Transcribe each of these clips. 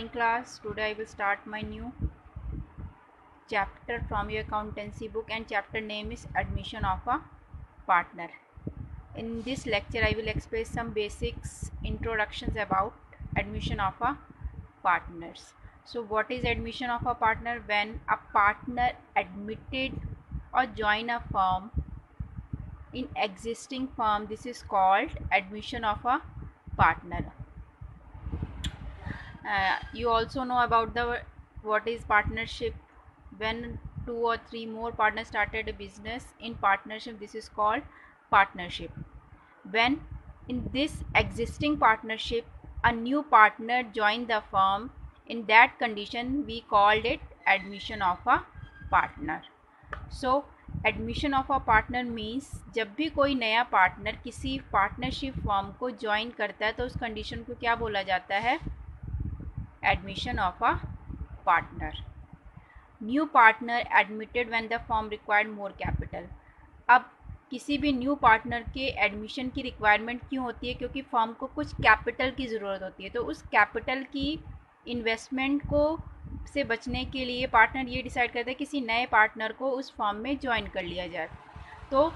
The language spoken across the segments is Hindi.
morning class. Today I will start my new chapter from your accountancy book, and chapter name is admission of a partner. In this lecture I will explain some basics introductions about admission of a partners. So what is admission of a partner? When a partner admitted or join a firm in existing firm, this is called admission of a partner. You also know about the what is partnership. When two or three more partners started a business in partnership, this is called partnership. When in this existing partnership a new partner joined the firm, in that condition we called it admission of a partner. So admission of a partner means जब भी कोई नया पार्टनर किसी पार्टनरशिप फॉर्म को ज्वाइन करता है तो उस कंडीशन को क्या बोला जाता है? Admission of a partner. New partner admitted when the firm required more capital. अब किसी भी न्यू पार्टनर के एडमिशन की रिक्वायरमेंट क्यों होती है? क्योंकि फर्म को कुछ कैपिटल की ज़रूरत होती है. तो उस कैपिटल की इन्वेस्टमेंट को से बचने के लिए पार्टनर ये डिसाइड करता है किसी नए पार्टनर को उस फर्म में ज्वाइन कर लिया जाए. तो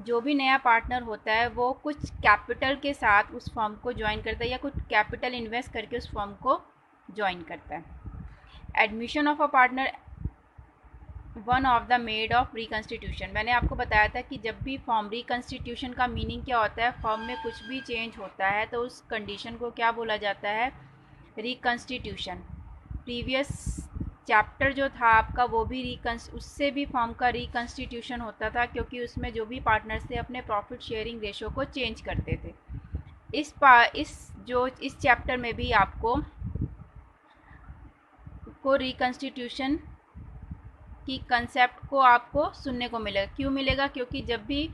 जो भी नया पार्टनर होता है वो कुछ कैपिटल के साथ उस फर्म को ज्वाइन करता है या कुछ कैपिटल इन्वेस्ट करके उस फर्म को ज्वाइन करता है. Admission of a partner one of the made of reconstitution. मैंने आपको बताया था कि जब भी फॉर्म रिकन्स्टिट्यूशन का मीनिंग क्या होता है? फॉर्म में कुछ भी चेंज होता है तो उस कंडीशन को क्या बोला जाता है? रिकन्स्टिट्यूशन. प्रीवियस चैप्टर जो था आपका वो भी उससे भी फॉर्म का रिकन्स्टिट्यूशन होता था, क्योंकि उसमें जो भी पार्टनर्स थे अपने प्रॉफिट शेयरिंग रेशो को चेंज करते थे. इस चैप्टर में भी आपको रिकन्स्टिट्यूशन की कंसेप्ट को आपको सुनने को मिलेगा. क्यों मिलेगा? क्योंकि जब भी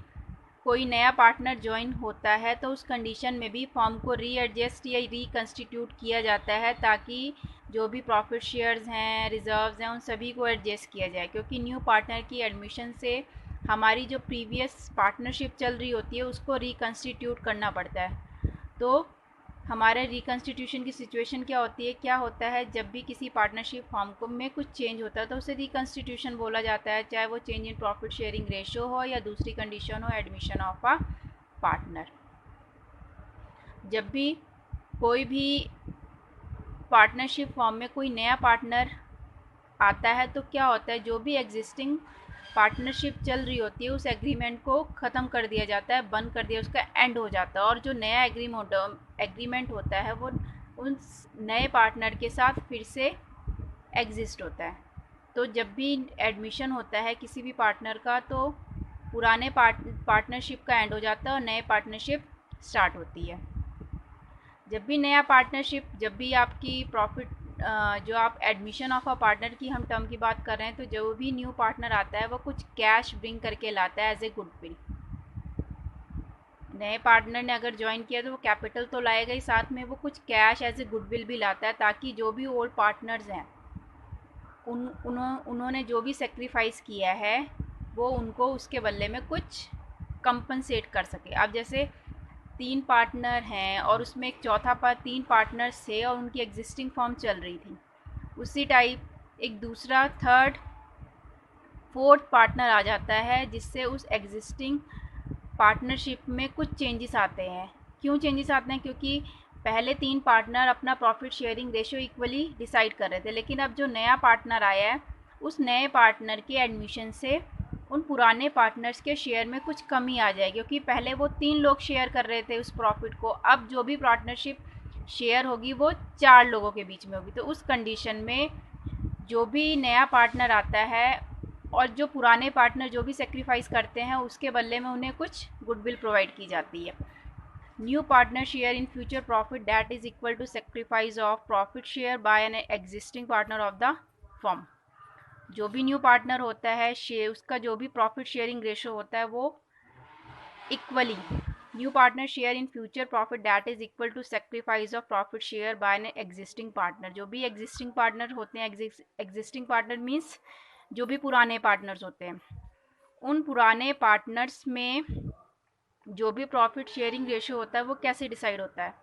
कोई नया पार्टनर ज्वाइन होता है तो उस कंडीशन में भी फॉर्म को रीएडजस्ट या रिकन्स्टिट्यूट किया जाता है ताकि जो भी प्रॉफिट शेयर्स हैं, रिजर्व्स हैं, उन सभी को एडजस्ट किया जाए. क्योंकि न्यू पार्टनर की एडमिशन से हमारी जो प्रीवियस पार्टनरशिप चल रही होती है उसको रिकन्स्टिट्यूट करना पड़ता है. तो हमारे रिकन्स्टिट्यूशन की सिचुएशन क्या होती है? क्या होता है जब भी किसी पार्टनरशिप फॉर्म को में कुछ चेंज होता है तो उसे रिकन्स्टिट्यूशन बोला जाता है, चाहे वो change in profit sharing ratio हो या दूसरी कंडीशन हो एडमिशन ऑफ अ पार्टनर. जब भी कोई भी पार्टनरशिप फॉर्म में कोई नया पार्टनर आता है तो क्या होता है? जो भी एग्जिस्टिंग पार्टनरशिप चल रही होती है उस एग्रीमेंट को ख़त्म कर दिया जाता है, बंद कर दिया, उसका एंड हो जाता है. और जो नया एग्रीमेंट होता है वो उन नए पार्टनर के साथ फिर से एग्जिस्ट होता है. तो जब भी एडमिशन होता है किसी भी पार्टनर का तो पुराने पार्टनरशिप का एंड हो जाता है और नए पार्टनरशिप स्टार्ट होती है. जब भी आपकी प्रॉफिट जो आप एडमिशन ऑफ अ पार्टनर की हम टर्म की बात कर रहे हैं, तो जो भी न्यू पार्टनर आता है वो कुछ कैश ब्रिंग करके लाता है एज ए गुडविल. नए पार्टनर ने अगर ज्वाइन किया तो वो कैपिटल तो लाएगा ही, साथ में वो कुछ कैश एज ए गुडविल भी लाता है ताकि जो भी ओल्ड पार्टनर्स हैं उन्होंने जो भी सेक्रीफाइस किया है वो उनको उसके बदले में कुछ कंपनसेट कर सके. अब जैसे 3 पार्टनर हैं और उसमें एक चौथा 3 पार्टनर्स थे और उनकी एग्जिस्टिंग फर्म चल रही थी, उसी टाइप एक दूसरा थर्ड फोर्थ पार्टनर आ जाता है जिससे उस एग्जिस्टिंग पार्टनरशिप में कुछ चेंजेस आते हैं. क्यों चेंजेस आते हैं? क्योंकि पहले 3 पार्टनर अपना profit sharing ratio equally decide कर रहे थे, लेकिन अब जो नया पार्टनर आया है उस नए पार्टनर के एडमिशन से उन पुराने पार्टनर्स के शेयर में कुछ कमी आ जाएगी. क्योंकि पहले वो 3 लोग शेयर कर रहे थे उस प्रॉफिट को, अब जो भी पार्टनरशिप शेयर होगी वो 4 लोगों के बीच में होगी. तो उस कंडीशन में जो भी नया पार्टनर आता है और जो पुराने पार्टनर जो भी सेक्रीफाइस करते हैं उसके बदले में उन्हें कुछ गुडविल प्रोवाइड की जाती है. New partner share in future profit that is equal to sacrifice of profit share by an existing partner of the firm. जो भी न्यू पार्टनर होता है उसका जो भी प्रॉफिट शेयरिंग रेशो होता है वो equally new partner share in future profit that is equal to sacrifice of profit share by an existing partner. जो भी एग्जिस्टिंग पार्टनर होते हैं, एग्जिस्टिंग पार्टनर मीन्स जो भी पुराने पार्टनर्स होते हैं, उन पुराने पार्टनर्स में जो भी प्रॉफिट शेयरिंग रेशो होता है वो कैसे डिसाइड होता है?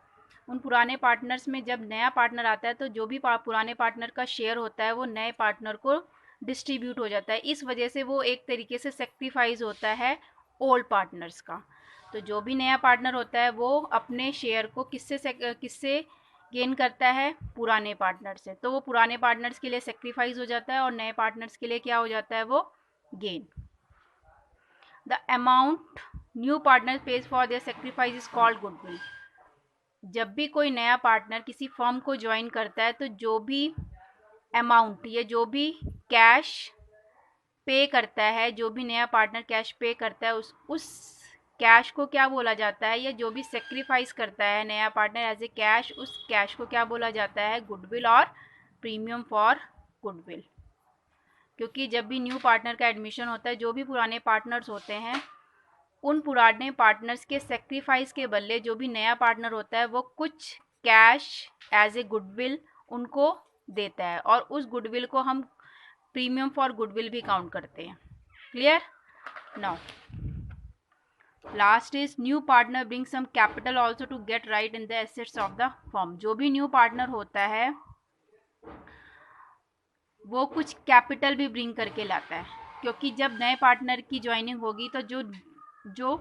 उन पुराने पार्टनर्स में जब नया पार्टनर आता है तो जो भी पुराने पार्टनर का शेयर होता है वो नए पार्टनर को डिस्ट्रीब्यूट हो जाता है। इस वजह से वो एक तरीके से सेक्रीफाइस होता है ओल्ड पार्टनर्स का। तो जो भी नया पार्टनर होता है वो अपने शेयर को किससे गेन करता है, पुराने पार्टनर से। तो वो पुराने पार्टनर्स के लिए सेक्रीफाइस हो जाता है और नए पार्टनर्स के लिए क्या हो जाता है, वो gain. The amount new partner page for their sacrifice is called goodwill. जब भी कोई नया पार्टनर किसी फर्म को ज्वाइन करता है तो जो भी अमाउंट या जो भी कैश पे करता है, जो भी नया पार्टनर कैश पे करता है, उस कैश को क्या बोला जाता है, या जो भी सेक्रीफाइस करता है नया पार्टनर एज ए कैश, उस कैश को क्या बोला जाता है, गुडविल और प्रीमियम फॉर गुडविल। क्योंकि जब भी न्यू पार्टनर का एडमिशन होता है, जो भी पुराने पार्टनर्स होते हैं उन पुराने पार्टनर्स के सेक्रीफाइस के बदले जो भी नया पार्टनर होता है वो कुछ कैश एज ए गुडविल उनको देता है, और उस गुडविल को हम प्रीमियम फॉर गुडविल भी काउंट करते हैं। Clear? Now last is new partner bring some capital also to get right in the assets of the firm. जो भी न्यू पार्टनर होता है वो कुछ कैपिटल भी ब्रिंग करके लाता है, क्योंकि जब नए पार्टनर की ज्वाइनिंग होगी तो जो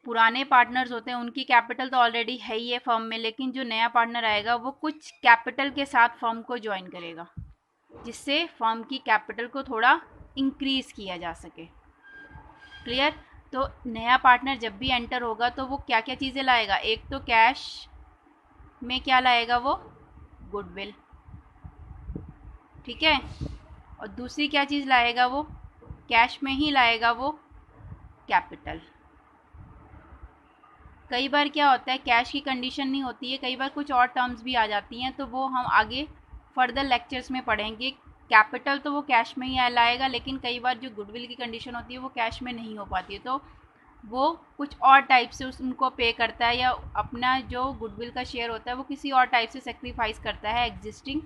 पुराने पार्टनर्स होते हैं उनकी कैपिटल तो ऑलरेडी है ही है फर्म में, लेकिन जो नया पार्टनर आएगा वो कुछ कैपिटल के साथ फर्म को ज्वाइन करेगा, जिससे फर्म की कैपिटल को थोड़ा इंक्रीज किया जा सके। क्लियर? तो नया पार्टनर जब भी एंटर होगा तो वो क्या क्या चीज़ें लाएगा, एक तो कैश में क्या लाएगा, वो गुडविल, ठीक है, और दूसरी क्या चीज़ लाएगा, वो कैश में ही लाएगा, वो कैपिटल। कई बार क्या होता है, कैश की कंडीशन नहीं होती है, कई बार कुछ और टर्म्स भी आ जाती हैं, तो वो हम आगे फर्दर लेक्चर्स में पढ़ेंगे। कैपिटल तो वो कैश में ही लाएगा, लेकिन कई बार जो गुडविल की कंडीशन होती है वो कैश में नहीं हो पाती है, तो वो कुछ और टाइप से उनको पे करता है, या अपना जो गुडविल का शेयर होता है वो किसी और टाइप से सेक्रीफाइस करता है एग्जिस्टिंग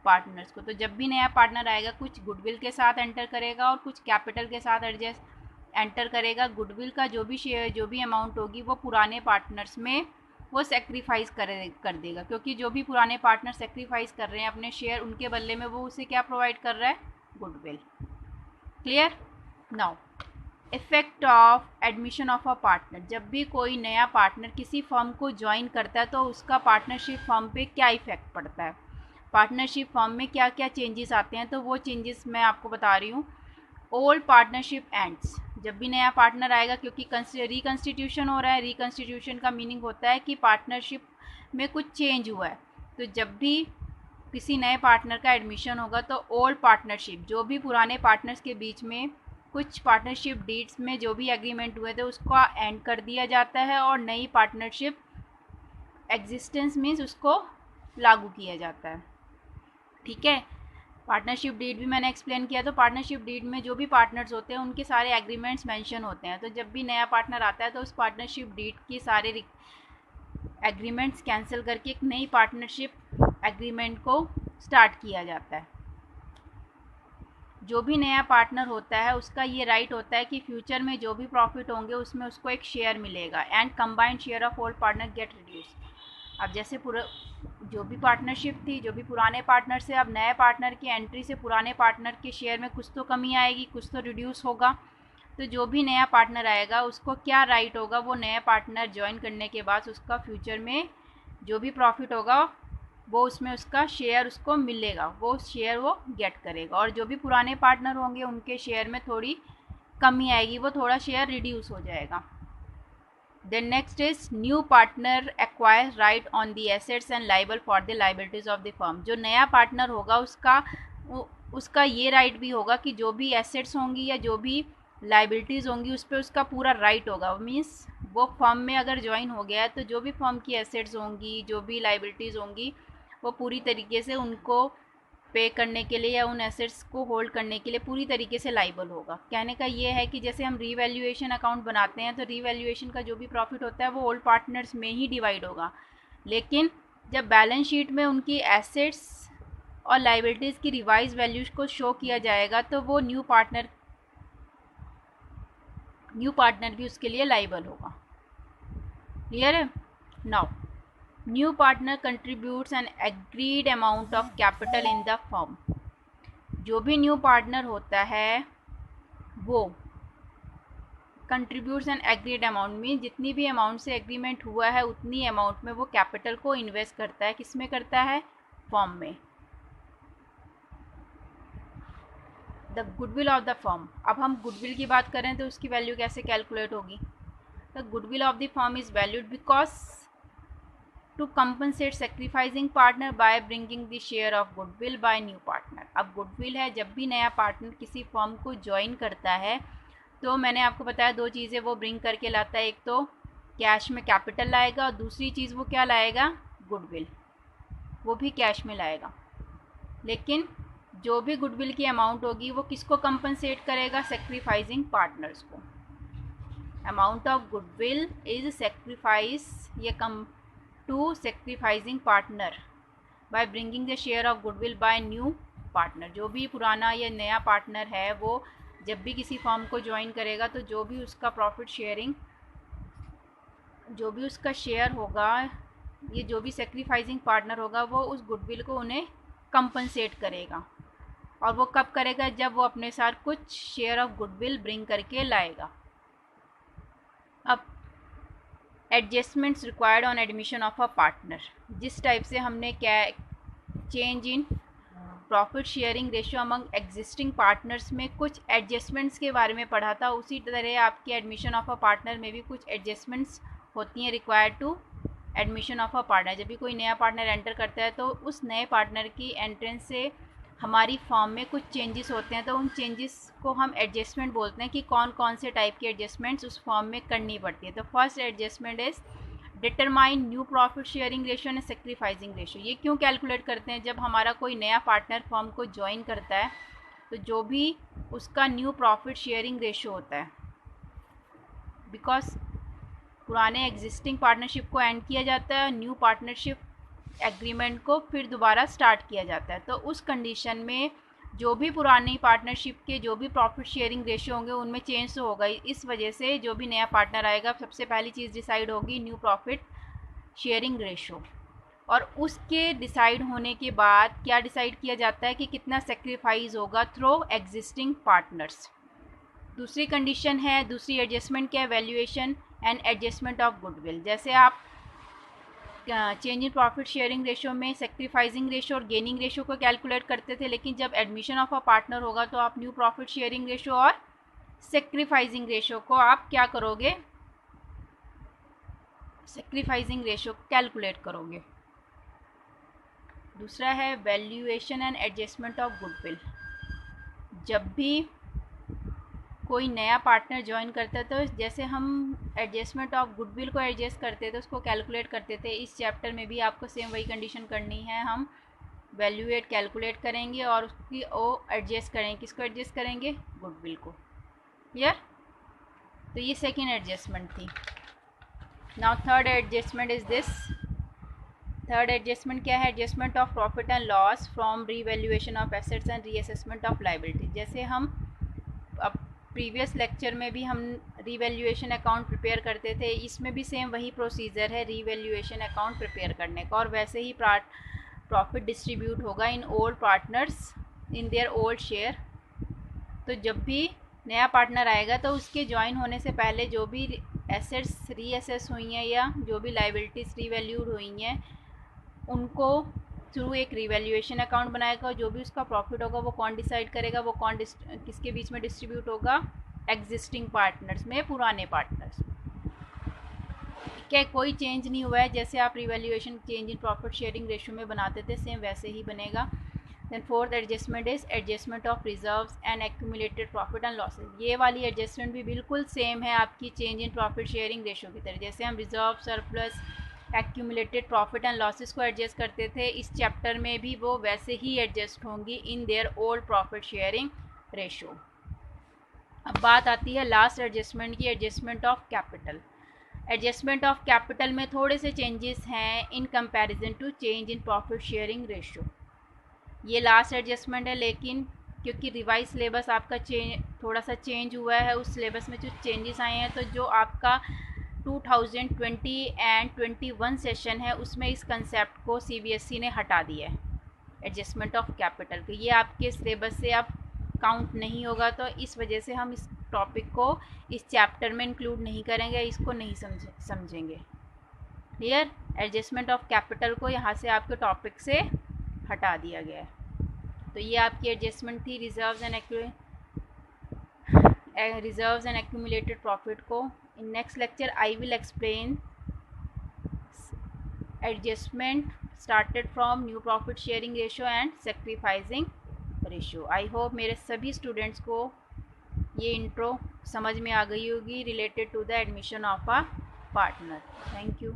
पार्टनर्स को। तो जब भी नया पार्टनर आएगा कुछ गुडविल के साथ एंटर करेगा और कुछ कैपिटल के साथ एंटर करेगा। गुडविल का जो भी शेयर, जो भी अमाउंट होगी वो पुराने पार्टनर्स में वो सेक्रीफाइस कर देगा, क्योंकि जो भी पुराने पार्टनर सेक्रीफाइस कर रहे हैं अपने शेयर, उनके बदले में वो उसे क्या प्रोवाइड कर रहा है, goodwill. Clear? Now effect of admission of a partner. जब भी कोई नया पार्टनर किसी फर्म को ज्वाइन करता है तो उसका पार्टनरशिप फर्म पे क्या इफेक्ट पड़ता है, पार्टनरशिप फर्म में क्या क्या चेंजेस आते हैं, तो वो चेंजेस मैं आपको बता रही हूँ। Old partnership ends. जब भी नया पार्टनर आएगा, क्योंकि रिकन्स्टिट्यूशन हो रहा है, रिकन्स्टिट्यूशन का मीनिंग होता है कि पार्टनरशिप में कुछ चेंज हुआ है, तो जब भी किसी नए पार्टनर का एडमिशन होगा तो ओल्ड पार्टनरशिप, जो भी पुराने पार्टनर्स के बीच में कुछ पार्टनरशिप डीड्स में जो भी एग्रीमेंट हुए थे उसका एंड कर दिया जाता है, और नई पार्टनरशिप एग्जिस्टेंस मीन्स उसको लागू किया जाता है। ठीक है, पार्टनरशिप डीड भी मैंने एक्सप्लेन किया। तो पार्टनरशिप डीड में जो भी पार्टनर्स होते हैं उनके सारे एग्रीमेंट्स मेंशन होते हैं, तो जब भी नया पार्टनर आता है तो उस पार्टनरशिप डीड की सारे एग्रीमेंट्स कैंसिल करके एक नई पार्टनरशिप एग्रीमेंट को स्टार्ट किया जाता है। जो भी नया पार्टनर होता है उसका ये राइट होता है कि फ्यूचर में जो भी प्रॉफिट होंगे उसमें उसको एक शेयर मिलेगा, and combined share of old partner get reduce. अब जैसे पूरा जो भी पार्टनरशिप थी, जो भी पुराने पार्टनर से, अब नए पार्टनर की एंट्री से पुराने पार्टनर के शेयर में कुछ तो कमी आएगी, कुछ तो रिड्यूस होगा। तो जो भी नया पार्टनर आएगा उसको क्या राइट होगा, वो नया पार्टनर ज्वाइन करने के बाद उसका फ्यूचर में जो भी प्रॉफिट होगा वो उसमें उसका शेयर उसको मिलेगा, वो शेयर वो गेट करेगा। और जो भी पुराने पार्टनर होंगे उनके शेयर में थोड़ी कमी आएगी, वो थोड़ा शेयर रिड्यूस हो जाएगा। Then next is new partner acquires right on the assets and liable for the liabilities of the firm। जो नया पार्टनर होगा उसका ये राइट भी होगा कि जो भी एसेट्स होंगी या जो भी लाइबिलिटीज़ होंगी उस पर उसका पूरा राइट होगा। मीन्स वो फर्म में अगर ज्वाइन हो गया है तो जो भी फर्म की एसेट्स होंगी, जो भी लाइबिलिटीज़ होंगी, वो पूरी तरीके से उनको पे करने के लिए या उन एसेट्स को होल्ड करने के लिए पूरी तरीके से लाइबल होगा। कहने का ये है कि जैसे हम रीवैल्यूएशन अकाउंट बनाते हैं तो रीवैल्यूएशन का जो भी प्रॉफिट होता है वो ओल्ड पार्टनर्स में ही डिवाइड होगा, लेकिन जब बैलेंस शीट में उनकी एसेट्स और लाइबिलिटीज़ की रिवाइज वैल्यूज को शो किया जाएगा तो वो न्यू पार्टनर भी उसके लिए लाइबल होगा। क्लियर है? Now new partner contributes N agreed amount of capital in the firm. जो भी न्यू पार्टनर होता है वो contributes N agreed amount mean जितनी भी अमाउंट से एग्रीमेंट हुआ है उतनी अमाउंट में वो कैपिटल को इन्वेस्ट करता है। किस में करता है? फर्म में। The goodwill of the firm. अब हम गुडविल की बात करें तो उसकी वैल्यू कैसे कैलकुलेट होगी? The goodwill of the firm is valued because to compensate sacrificing partner by bringing the share of goodwill by new partner. अब गुडविल है, जब भी नया पार्टनर किसी फर्म को ज्वाइन करता है तो मैंने आपको बताया दो चीज़ें वो ब्रिंग करके लाता है। एक तो कैश में कैपिटल लाएगा और दूसरी चीज़ वो क्या लाएगा? गुडविल, वो भी कैश में लाएगा। लेकिन जो भी गुडविल की अमाउंट होगी वो किसको कंपनसेट करेगा? सेक्रीफाइसिंग पार्टनर्स को। Amount of goodwill is sacrifice ये come to sacrificing partner by bringing the share of goodwill by new partner. जो भी पुराना या नया पार्टनर है वो जब भी किसी फर्म को ज्वाइन करेगा तो जो भी उसका प्रॉफिट शेयरिंग, जो भी उसका शेयर होगा, ये जो भी सेक्रीफाइसिंग पार्टनर होगा वो उस गुडविल को उन्हें कंपनसेट करेगा। और वो कब करेगा? जब वो अपने साथ कुछ शेयर ऑफ गुडविल ब्रिंग करके लाएगा। अब adjustments required on admission of a partner. जिस टाइप से हमने क्या change in profit sharing ratio among existing partners में कुछ एडजस्टमेंट्स के बारे में पढ़ा था, उसी तरह आपके एडमिशन ऑफ अ पार्टनर में भी कुछ एडजस्टमेंट्स होती हैं required to admission of a partner. जब भी कोई नया पार्टनर एंटर करता है तो उस नए पार्टनर की एंट्रेंस से हमारी फर्म में कुछ चेंजेस होते हैं, तो उन चेंजेस को हम एडजस्टमेंट बोलते हैं कि कौन कौन से टाइप के एडजस्टमेंट्स उस फर्म में करनी पड़ती है। तो first adjustment is determine new profit sharing ratio and sacrificing ratio. ये क्यों कैलकुलेट करते हैं? जब हमारा कोई नया पार्टनर फर्म को ज्वाइन करता है तो जो भी उसका न्यू प्रॉफिट शेयरिंग रेशियो होता है, बिकॉज पुराने एग्जिस्टिंग पार्टनरशिप को एंड किया जाता है, न्यू पार्टनरशिप एग्रीमेंट को फिर दोबारा स्टार्ट किया जाता है। तो उस कंडीशन में जो भी पुरानी पार्टनरशिप के जो भी प्रॉफिट शेयरिंग रेशियो होंगे उनमें चेंज तो होगा। इस वजह से जो भी नया पार्टनर आएगा सबसे पहली चीज़ डिसाइड होगी न्यू प्रॉफिट शेयरिंग रेशियो। और उसके डिसाइड होने के बाद क्या डिसाइड किया जाता है कि कितना सेक्रीफाइस होगा थ्रू एग्जिस्टिंग पार्टनर्स। दूसरी कंडीशन है, दूसरी एडजस्टमेंट क्या है? Valuation and adjustment of goodwill. जैसे आप change in profit sharing ratio में सेक्रीफाइसिंग रेशियो और गेनिंग रेशियो को कैलकुलेट करते थे, लेकिन जब एडमिशन ऑफ अ पार्टनर होगा तो आप न्यू प्रॉफिट शेयरिंग रेशियो और सेक्रीफाइसिंग रेशियो को आप क्या करोगे? सेक्रीफाइसिंग रेशियो कैलकुलेट करोगे। दूसरा है valuation and adjustment of goodwill. जब भी कोई नया पार्टनर ज्वाइन करता है तो जैसे हम एडजस्टमेंट ऑफ गुडविल को एडजस्ट करते थे, उसको कैलकुलेट करते थे, इस चैप्टर में भी आपको सेम वही कंडीशन करनी है। हम वैल्यूएट कैलकुलेट करेंगे और उसकी ओ एडजस्ट करेंगे। किसको एडजस्ट करेंगे? गुडविल को। क्लियर? तो ये सेकेंड एडजस्टमेंट थी। Now third adjustment is this. Third adjustment क्या है? Adjustment of profit and loss from revaluation of assets and reassessment of liability. जैसे हम अब प्रीवियस लेक्चर में भी हम रीवैल्यूएशन अकाउंट प्रिपेयर करते थे, इसमें भी सेम वही प्रोसीजर है रीवैल्यूएशन अकाउंट प्रिपेयर करने का। और वैसे ही प्रॉफिट डिस्ट्रीब्यूट होगा in old partners in their old share. तो जब भी नया पार्टनर आएगा तो उसके ज्वाइन होने से पहले जो भी एसेट्स रीअसेस हुई हैं या जो भी लायबिलिटीज़ रीवैल्यूड हुई हैं उनको थ्रू एक रिवैल्यूएशन अकाउंट बनाएगा। जो भी उसका प्रॉफिट होगा वो कौन डिसाइड करेगा? वो कौन किसके बीच में डिस्ट्रीब्यूट होगा? एग्जिस्टिंग पार्टनर्स में, पुराने पार्टनर्स। क्या कोई चेंज नहीं हुआ है? जैसे आप revaluation change in profit sharing ratio में बनाते थे सेम वैसे ही बनेगा। Then fourth adjustment is adjustment of reserves and accumulated profit and losses. ये वाली एडजस्टमेंट भी बिल्कुल सेम है आपकी change in profit sharing ratio की तरह। जैसे हम reserve, surplus, accumulated profit and losses को एडजस्ट करते थे, इस चैप्टर में भी वो वैसे ही एडजस्ट होंगी in their old profit sharing ratio. अब बात आती है लास्ट एडजस्टमेंट की, adjustment of capital. Adjustment of capital में थोड़े से चेंजेस हैं in comparison to change in profit sharing ratio. ये लास्ट एडजस्टमेंट है, लेकिन क्योंकि रिवाइज सिलेबस आपका थोड़ा सा चेंज हुआ है, उस सिलेबस में जो चेंजेस आए हैं तो जो आपका 2020 एंड 21 सेशन है उसमें इस कंसेप्ट को सीबीएसई ने हटा दिया है, एडजस्टमेंट ऑफ कैपिटल के। ये आपके सिलेबस से अब काउंट नहीं होगा, तो इस वजह से हम इस टॉपिक को इस चैप्टर में इंक्लूड नहीं करेंगे, इसको नहीं समझेंगे। क्लियर? एडजस्टमेंट ऑफ कैपिटल को यहाँ से आपके टॉपिक से हटा दिया गया है। तो ये आपकी एडजस्टमेंट थी रिजर्व्स एंड एक्यूमुलेटेड प्रॉफिट को। In next lecture I will explain adjustment started from new profit sharing ratio and sacrificing ratio. I hope मेरे सभी स्टूडेंट्स को ये इंट्रो समझ में आ गई होगी related to the admission of a partner. Thank you.